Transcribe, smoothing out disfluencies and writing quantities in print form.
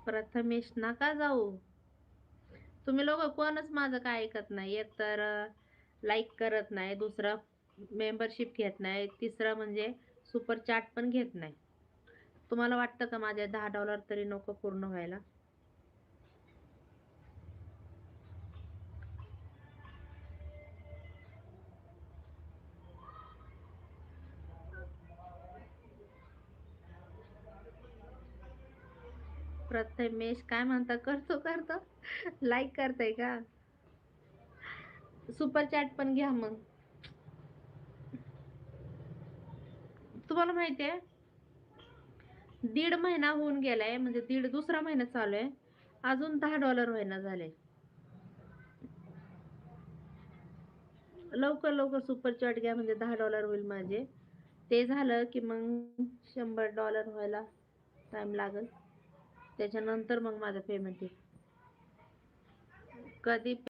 प्रथमेश नका जाऊ. तुम्ही लोक कोणच माझं काय ऐकत नाही. एक तर लाईक करत नाही, दुसरा मेंबरशिप घेत नाही, तिसरा म्हणजे सुपर चॅट पण घेत नाही. तुम्हाला वाटतं का माझे $10 तरी नको पूर्ण व्हायला? प्रथमेश काय म्हणता? करतो करतो. लाईक करताय का? सुपर चॅट पण घ्या मग. तुम्हाला माहितीये 1.5 महिना होऊन गेलाय, म्हणजे दुसरा महिना चालू आहे, अजून $10 व्हायना झाले. लवकर लवकर सुपर चॅट घ्या, म्हणजे $10 होईल माझे. ते झालं की मग $100 व्हायला टाइम लागल. त्याच्यानंतर मग माझं पेमेंट येईल. कधी